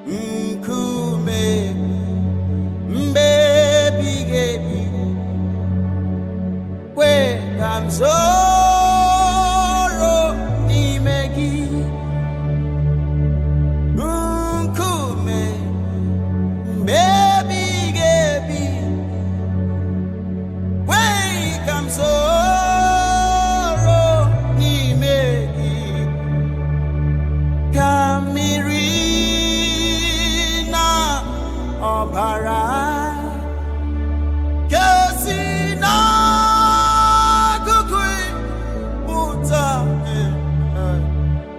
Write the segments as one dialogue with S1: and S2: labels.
S1: Nkume Mbebi Gebi We Kamzoro Imegi Nkume Mbebi Gebi We Kamzoro Imegi Kamirina Obara Kesina Kukui Buta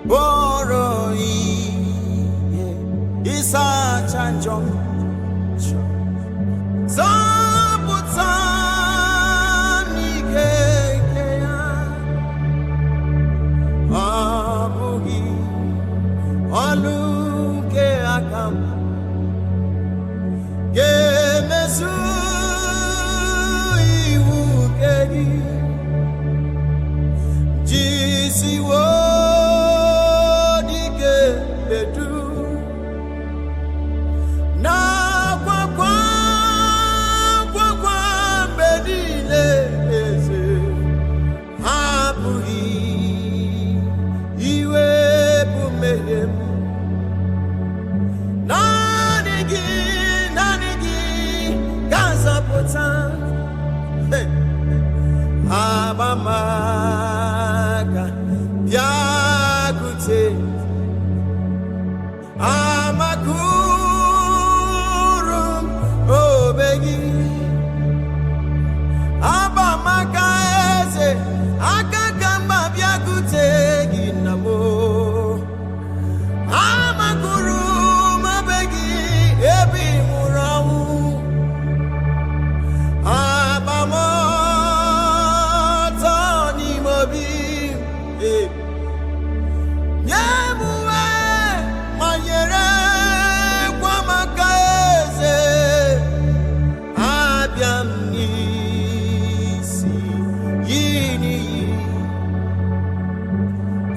S1: Boroi Isa Chanjom Zabutan Nikekea Abugi Aluke Akam Gemesu Iwukedi Jisi Wodike Bedu Na kwa Bedile Eze Abuhi Iwe Bumehem Nanigi Gaza Potan Abamaga Yagute Amakurum Obegi Abamaga Eze Akagamba Yagute Ginamo Amakurum Obegi Ebi Murahu Abamotani Mobi Nyamue Mayere Kwamakaeze Abiamnisi Yini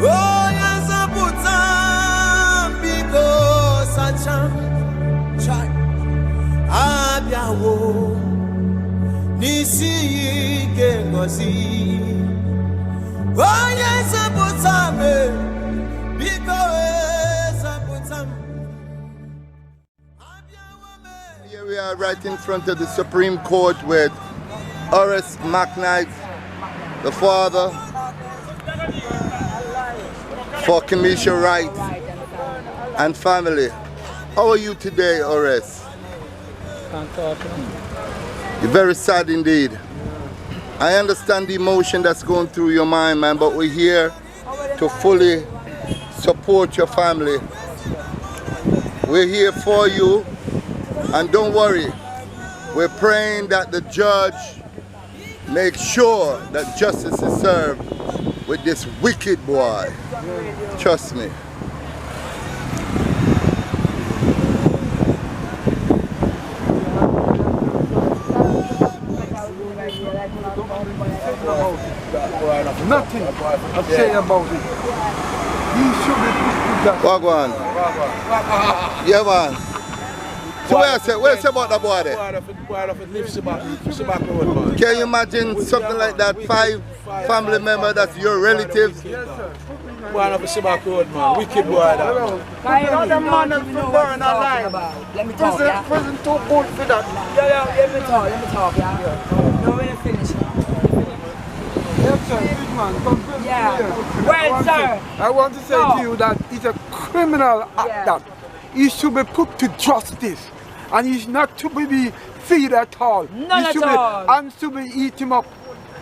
S1: Oya Zabutan Biko Sacham Chai Abiawo Nisi Gengozi Oya Zabutame Biko Zabutam.
S2: Here we are right in front of the Supreme Court with Horace McKnight, the father for Commission Rights and Family. How are you today, Horace? You're very sad indeed. I understand the emotion that's going through your mind, man, but we're here to fully support your family. We're here for you, and don't worry, we're praying that the judge makes sure that justice is served with this wicked boy. Trust me.
S3: Nothing to say about it. He should be put to death.
S2: Wagwan. Yeah, man. So what you say about the boy there? Can you imagine something like that? 5 family members, that's your relatives?
S4: Boy up a Sibak Road, man. Wicked boy that.
S3: The man has been burned alive.
S5: Let me talk, yeah?
S3: Prison too good for that.
S5: Yeah, let me talk, yeah? No, when you finish.
S3: Yes, sir. Big man, come
S5: Yeah.
S3: here.
S5: Well, sir.
S3: I want to say to you that it's a criminal act that he should be put to justice. And he's not to be feed at all.
S5: None at all.
S3: And to be eat him up.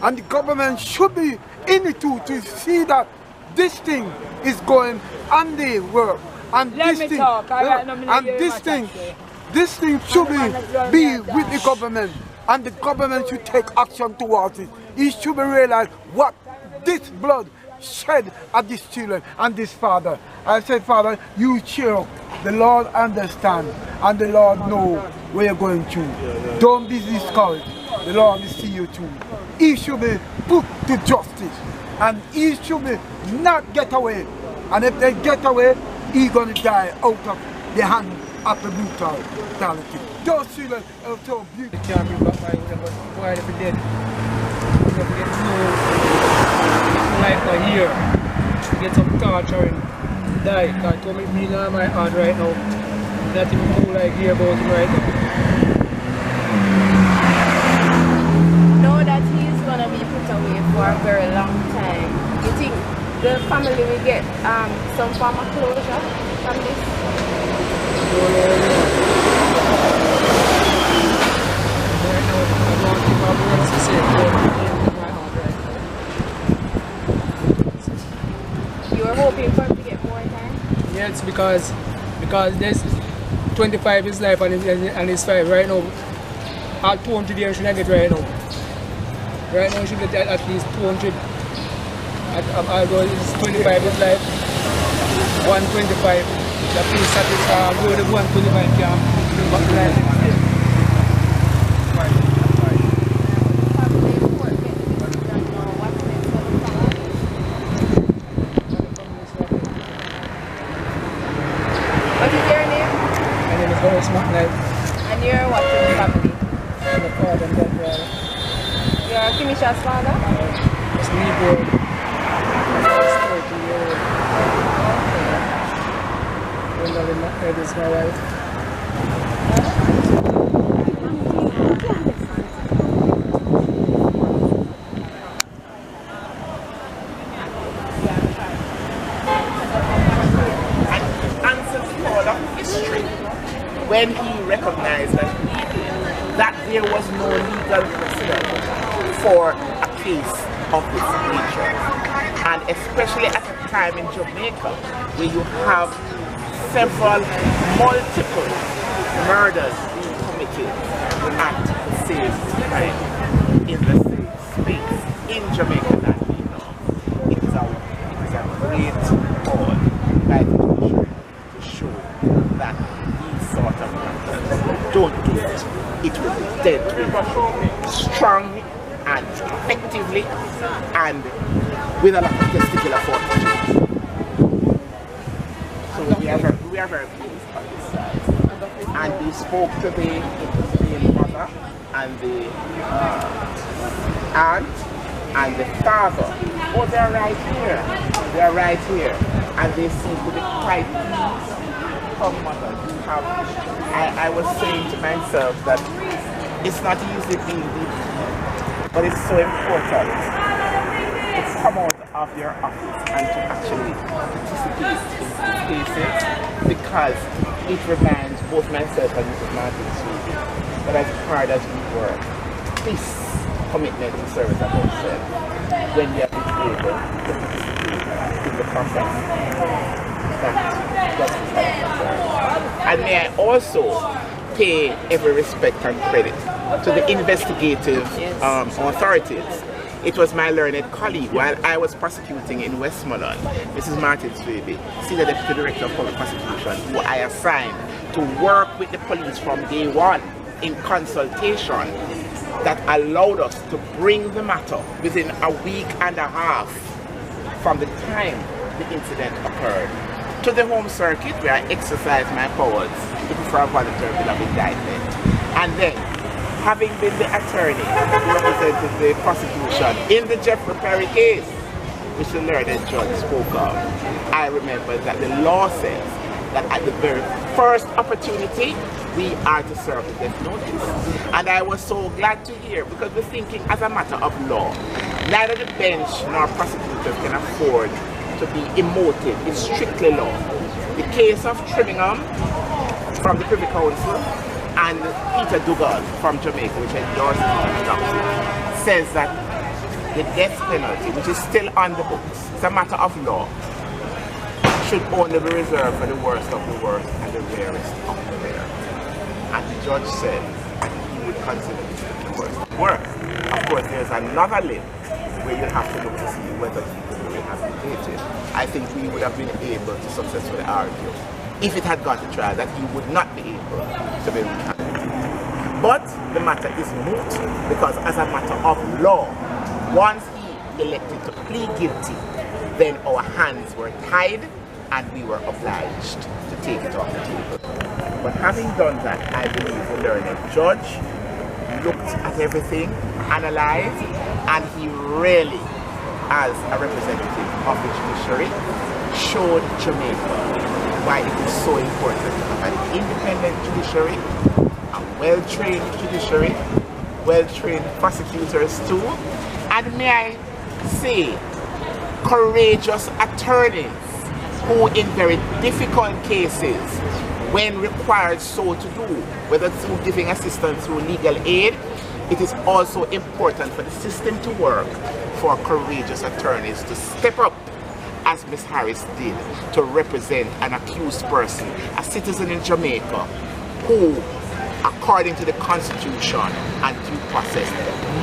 S3: And the government should be in it too to see that this thing is going on the work. And
S5: Let
S3: this
S5: me
S3: thing,
S5: talk.
S3: and this thing should be with the government. And the government should take action towards it. It should be realized what this blood shed at these children and this father. I said, Father, you cheer up. The Lord understand and the Lord know where you're going to. Don't be discouraged. The Lord will see you too. He should be put to justice and he should be not get away. And if they get away, he's going to die out of the hand of the brutality. Those children are so beautiful.
S5: They can't bring back my boy if he dead. If he get no life a year, get some torture and die. God told me being on my heart right now. Not even cool like hear about him right now.
S6: Know that he's gonna be put away for a very long time. You think the family will get some form of closure from this?
S5: Right now, I don't think my words to say in my heart right now.
S6: You were hoping for him to get more time?
S5: Yeah, it's because this 25 is life and it's 5 right now. All 200 years should I get right now. Right now, you should get at least 200. Although it's 25 is life, 125. The police satisfied, go to 125 camp, bring back the life.
S6: What is your name?
S5: My name is Horace McKnight.
S6: And you're what in the family?
S5: I'm the father and brother.
S6: You're Kimisha's father?
S5: It's me, boy. It's 30 years old. Gwendolyn McKnight is my wife.
S7: When he recognized that there was no legal precedent for a case of this nature, and especially at a time in Jamaica where you have several multiple murders being committed at the same time in the same space in Jamaica that we know, it is a great call by the judiciary to show that sort of matters don't do it. It will be dealt with strongly and effectively and with a lot of testicular fortitude. So we are very pleased on this side. And we spoke to the mother and the aunt and the father. Oh, they're right here. They're right here. And they seem to be quite pleased. Mother, I was saying to myself that it's not easy being deep, but it's so important to come out of your office and to actually participate in these cases, because it reminds both myself and Mrs. Martin Sweet that as hard as we work, this commitment to service, as I said, when you are able to participate in the process, and may I also pay every respect and credit to the investigative authorities. It was my learned colleague while I was prosecuting in Westmoreland, Mrs. Martin Swaby, Senior Deputy Director of Public Prosecution, who I assigned to work with the police from day one in consultation, that allowed us to bring the matter within a week and a half from the time the incident occurred to the home circuit, where I exercised my powers to prefer a voluntary bill of indictment. And then, having been the attorney who represented the prosecution in the Jeffrey Perry case, which the learned judge spoke of, I remember that the law says that at the very first opportunity, we are to serve the death notice. And I was so glad to hear, because we're thinking as a matter of law, neither the bench nor prosecutors can afford to be emotive. It's strictly law. The case of Trimmingham from the Privy Council and Peter Dougal from Jamaica, which endorsed the doctrine, says that the death penalty, which is still on the books, it's a matter of law, should only be reserved for the worst of the worst and the rarest of the rare. And the judge said he would consider this the worst of the worst. Of course, there's another limb where you have to look to see whether he could be rehabilitated. I think we would have been able to successfully argue, if it had gone to trial, that he would not be able to be rehabilitated. But the matter is moot, because as a matter of law, once he elected to plead guilty, then our hands were tied and we were obliged to take it off the table. But having done that, I believe the learned judge looked at everything, analyzed, and he really, as a representative of the judiciary, showed Jamaica why it is so important to have an independent judiciary, a well-trained judiciary, well-trained prosecutors too, and may I say, courageous attorneys who in very difficult cases, when required so to do, whether through giving assistance through legal aid, it is also important for the system to work for courageous attorneys to step up, as Ms. Harris did, to represent an accused person, a citizen in Jamaica, who, according to the Constitution and due process,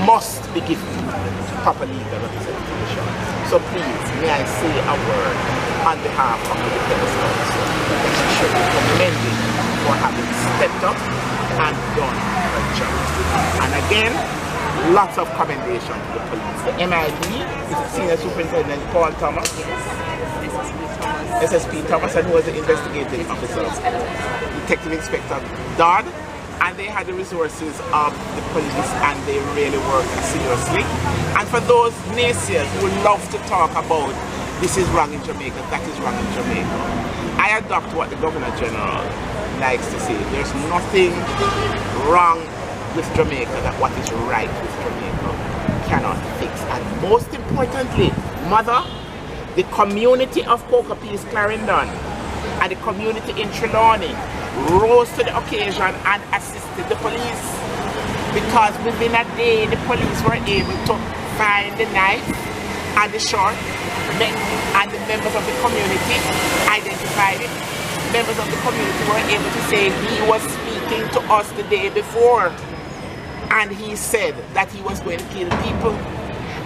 S7: must be given proper legal representation. So please, may I say a word on behalf of the Defense Counsel that she should be commended for having stepped up and done her job. And again, lots of commendation to the police. The MID is the Senior Superintendent Paul Thomas, SSP Thomas, and who was the investigating officer, Detective Inspector Dodd, and they had the resources of the police and they really worked seriously. And for those naysayers who love to talk about this is wrong in Jamaica, that is wrong in Jamaica, I adopt what the Governor General likes to say. There's nothing wrong with Jamaica that what is right with Jamaica cannot fix. And most importantly, Mother, the community of Peace Clarendon and the community in Trelawney rose to the occasion and assisted the police, because within a day the police were able to find the knife and the shot, and the members of the community identified it. Members of the community were able to say he was speaking to us the day before and he said that he was going to kill people.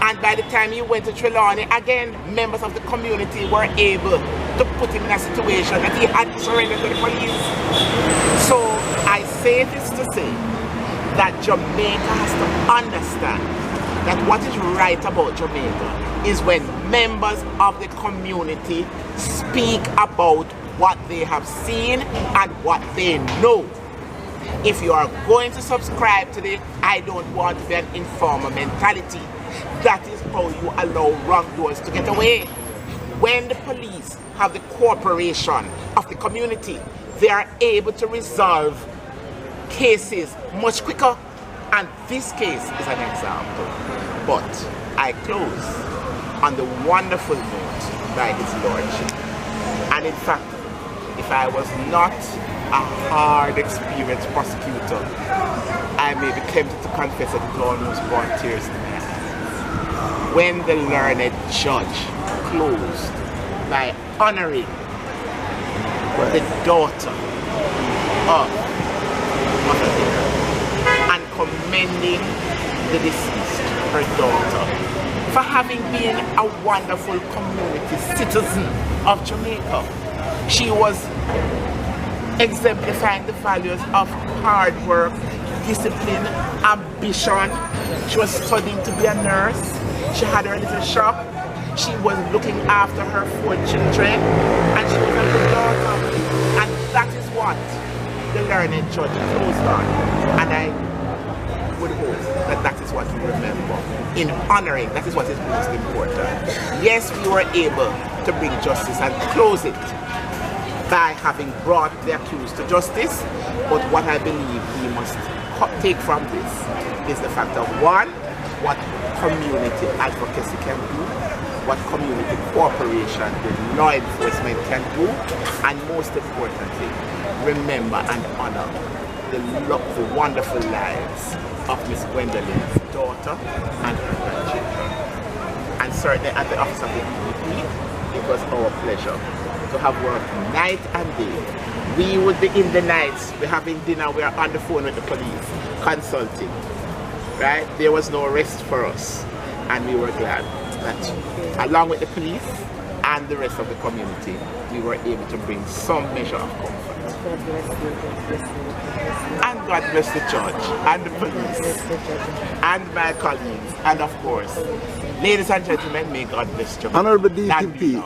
S7: And by the time he went to Trelawney, again, members of the community were able to put him in a situation that he had surrendered to the police. So I say this to say that Jamaica has to understand that what is right about Jamaica is when members of the community speak about what they have seen and what they know. If you are going to subscribe to the I don't want to be an informer mentality, that is how you allow wrongdoers to get away. When the police have the cooperation of the community, they are able to resolve cases much quicker. And this case is an example. But I close on the wonderful note by His Lordship. And in fact, if I was not a hard experienced prosecutor, I may be tempted to confess that it almost brought tears to my eyes. When the learned judge closed by honoring the daughter of Mother Dear and commending the deceased, her daughter, for having been a wonderful community citizen of Jamaica. She was exemplifying the values of hard work, discipline, ambition. She was studying to be a nurse. She had her little shop. She was looking after her 4 children, and she was a good daughter. And that is what the learned judge closed on. And I would hope that that is what we remember. In honoring, that is what is most important. Yes, we were able to bring justice and close it by having brought the accused to justice, but what I believe we must take from this is the fact of one, what community advocacy can do, what community cooperation with law enforcement can do, and most importantly, remember and honor the wonderful lives of Miss Gwendolyn's daughter and her grandchildren. And certainly at the office of the EPP, it was our pleasure to have worked night and day. We would be in the nights, we're having dinner, we're on the phone with the police, consulting, right? There was no rest for us, and we were glad that along with the police and the rest of the community, we were able to bring some measure of comfort. And God bless the judge, and the police, and my colleagues, and of course, ladies and gentlemen, may God bless Jamaica.
S2: Honorable DPP,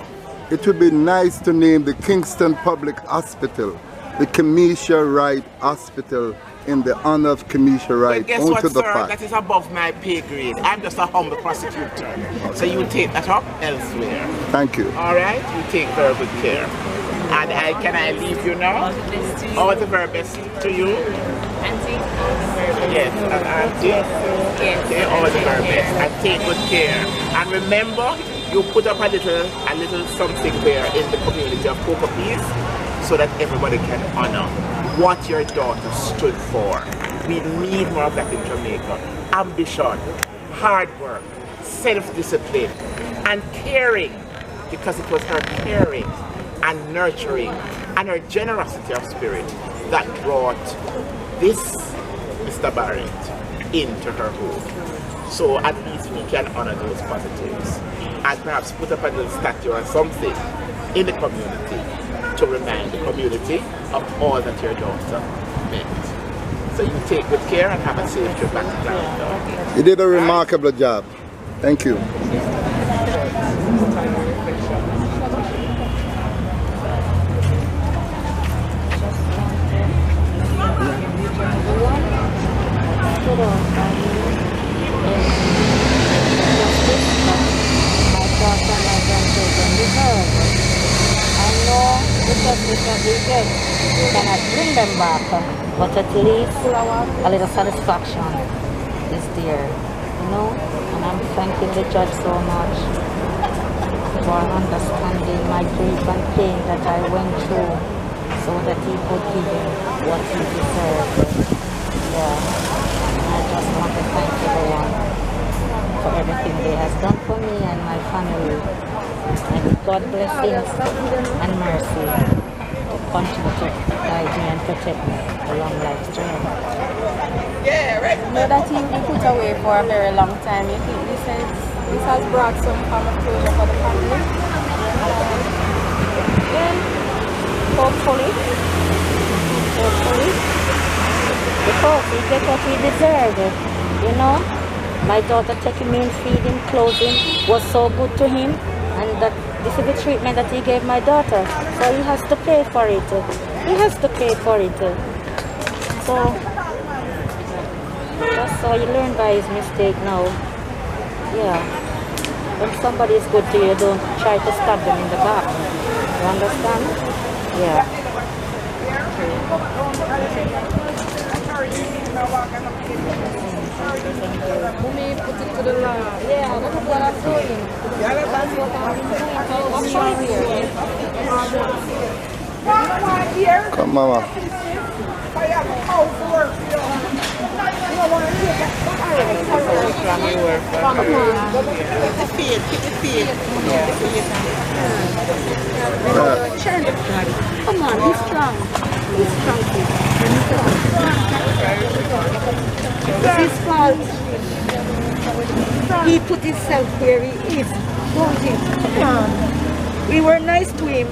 S2: it would be nice to name the Kingston Public Hospital the Kamisha Wright Hospital in the honor of Kamisha Wright.
S7: Well, guess what, sir? That is above my pay grade. I'm just a humble prosecutor. So you take that up elsewhere.
S2: Thank you.
S7: All right? You take very good care. And can I leave you now? All the very best to you.
S6: Auntie?
S7: Yes, and auntie?
S6: Yes.
S7: Okay, all the very best. And take good care. And remember, you put up a little something there in the community of Cocoa Peas so that everybody can honor what your daughter stood for. We need more of that in Jamaica. Ambition, hard work, self-discipline, and caring, because it was her caring and nurturing and her generosity of spirit that brought this Mr. Barrett into her home. So at least we can honor those positives and perhaps put up a little statue or something in the community to remind the community of all that your daughter meant. So you take good care and have a safe trip back to Clarendon.
S2: You did a remarkable job. Thank you.
S8: Cannot bring them back, but at least a little satisfaction is there, you know. And I'm thanking the judge so much for understanding my grief and pain that I went through, so that he could give him what he deserved. Yeah, and I just want to thank everyone for everything they have done for me and my family. And God blessings and mercy to continue to guide me and protect me along life's journey.
S6: Yeah, right. You know that he will be put away for a very long time. You think this has brought some form of closure for the family? Then, hopefully,
S8: because he get what he deserved, you know. My daughter taking me in, feeding, clothing was so good to him, and that this is the treatment that he gave my daughter. So he has to pay for it. He has to pay for it. So that's how you learn by his mistake now. Yeah. When somebody is good to you, don't try to stab them in the back. You understand? Yeah.
S6: Mommy put it to the law.
S8: Yeah, that's what I'm doing. That's what I'm doing.
S2: Come, Mama.
S8: Come on, he's strong. He's strong. It's his fault. He put himself where he is, don't he? We were nice to him.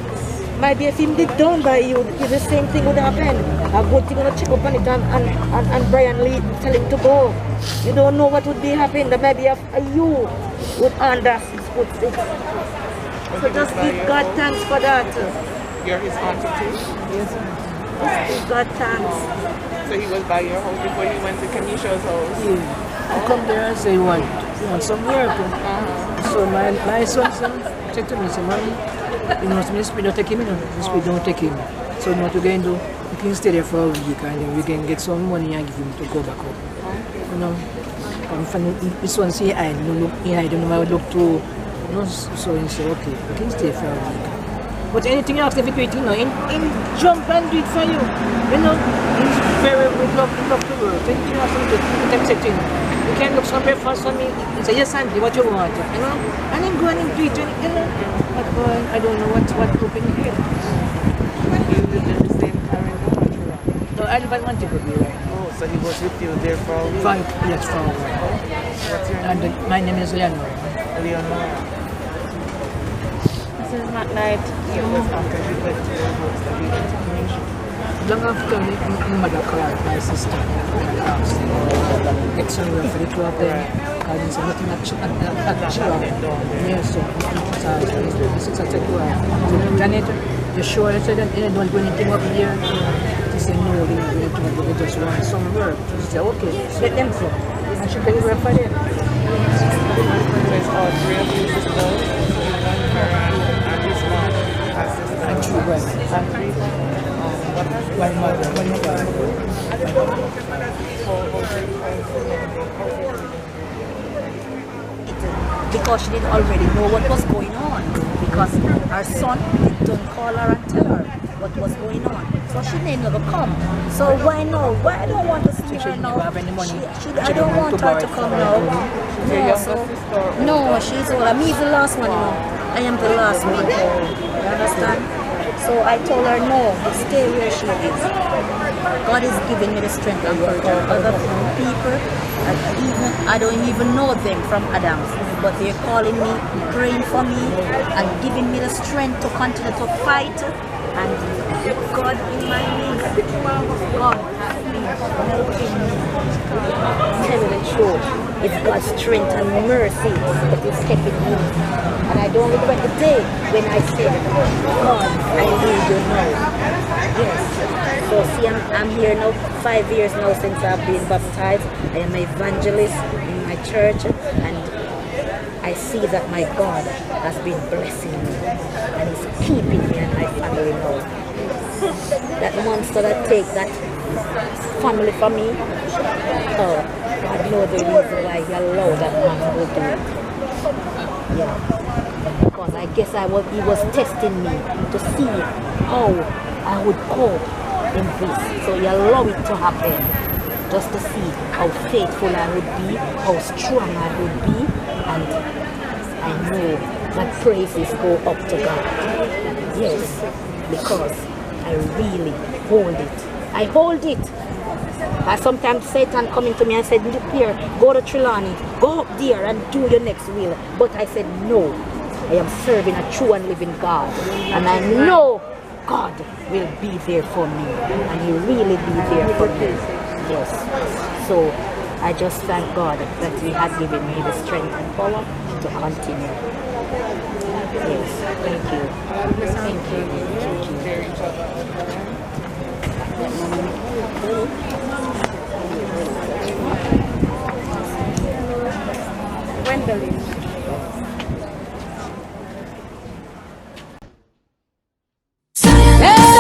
S8: Maybe if he did down by you, the same thing would happen. A good thing to check up on it and Brian Lee tell him to go. You don't know what would be happening. That maybe if you would under 6 foot 6. So just give God thanks for that.
S7: You're his auntie too?
S8: Yes. Give God thanks.
S7: So he was by your house before you went to Kamisha's house?
S5: Yeah. I come there and say you want some work. So my son said to me, say, Mommy, you know, Miss we don't take him, Miss we don't take him. So what we're going to do, we can stay there for a week and then we can get some money and give him to go back home. You know, this one say I don't look, I don't know how I look to, you know, so he said, okay, we can stay for a week. But anything you ask if you you know, in jump and do it for you. You know, he's very we love to work. Anything you ask him to do, you can look some breakfast for me and say, yes, Auntie, what you want, you know? And then go and do it, you know. But I don't know what happened here.
S7: You live in the same Clarendon?
S5: No, I live at Montego Bay, right?
S7: Oh, so he was with you there for a week?
S5: Yes, for a while.
S7: What's your name?
S5: And my name is Leonora.
S7: Leonora.
S6: This is not night.
S7: It was after you went to your house that we went to Kamisha.
S5: Long after my mother called my sister and asked, get somewhere for the 2 of them.
S9: because it's nothing at Chira. Yes, so it's a Janet, you sure they said that they don't do anything up here? She said no, they don't do anything up here, they just want some work. She said, okay, let them come. And she paid work for them.
S7: There's all three of you sisters, and this man,
S9: And two brothers.
S7: and three.
S9: One mother, one mother.
S8: Because she didn't already know what was going on. Because her son didn't call her and tell her what was going on. So she may never come. So why no? Why I don't want to see her now? I don't want her to come now. No, she's all. Me is the last one, you know. I am the last one. You understand? So I told her no, stay where she is. God is giving me the strength and courage. Other people, I don't even know them from Adams, but they're calling me, praying for me, and giving me the strength to continue to fight. And God in my name, God has been helping me. Tell you the truth, it's God's strength and mercy that is keeping me. And I don't regret the day when I said, God, I need you now. Yes. So see, I'm here now, 5 years now since I've been baptized. I am an evangelist in my church, and I see that my God has been blessing me, and He's keeping me and my family now. That monster that take that family from me, oh, God knows the reason why He allowed that man to do it. Yeah. Because I guess He was testing me to see how I would cope in this. So He allowed it to happen just to see how faithful I would be, how strong I would be, and I know that praises go up to God. Yes, because I really hold it. I hold it. Sometimes Satan coming to me and said, look here, go to Trelawney, go up there and do your next will. But I said, no, I am serving a true and living God. And I know God will be there for me. And He really be there for me. Yes. So I just thank God that He has given me the strength and power to continue. Yes. Thank you. Thank you.
S6: Gwendolyn.
S10: Yeah.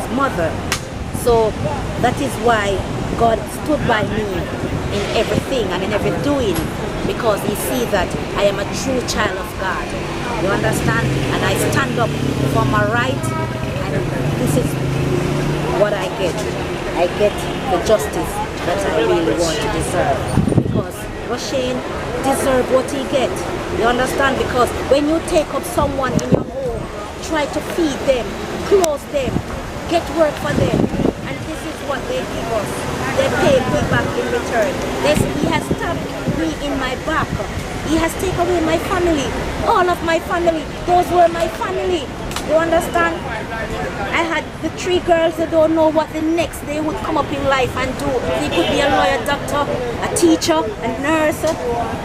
S8: his mother. So that is why God stood by me in everything and in every doing, because he sees that I am a true child of God. You understand? And I stand up for my right, and this is what I get. I get the justice that I really want to deserve. Because Rushane deserves what he gets. You understand? Because when you take up someone in your home, try to feed them, clothe them, get work for them, and this is what they give us. They pay me back in return. He has stabbed me in my back. He has taken away my family, all of my family. Those were my family. You understand? I had the 3 girls that don't know what the next day would come up in life and do. They could be a lawyer, doctor, a teacher, a nurse.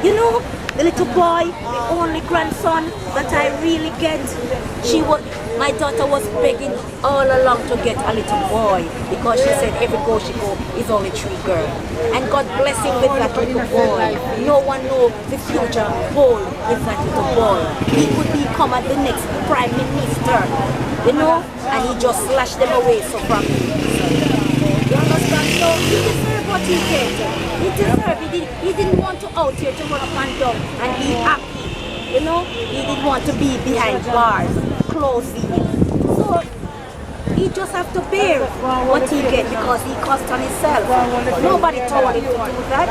S8: You know, the little boy, the only grandson that I really get. My daughter was begging all along to get a little boy, because she said every go she go is only 3 girls. And God bless him with that little boy. No one knows the future hold with that little boy. He could become the next prime minister, you know, and he just slashed them away so from me. You understand? So he deserved what he get. He deserved it. He didn't want to out here to run up and down and be happy. You know, he didn't want to be behind bars, closing. So he just have to bear what he get, because he cost on himself. Nobody told him to do that.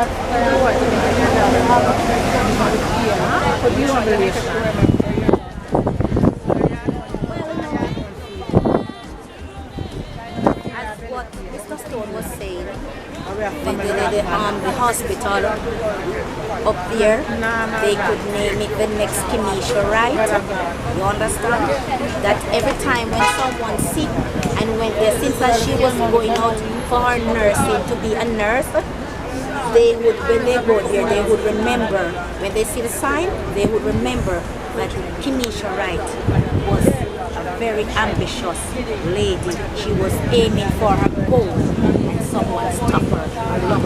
S8: As what Mr. Stone was saying, the hospital up there, they could name it the next Kimisha, right? You understand? That every time when someone's sick, and since she was going out for her nursing to be a nurse, when they go there, they would remember, when they see the sign, they would remember that Kimisha Wright was a very ambitious lady. She was aiming for her goal, and someone stopped her along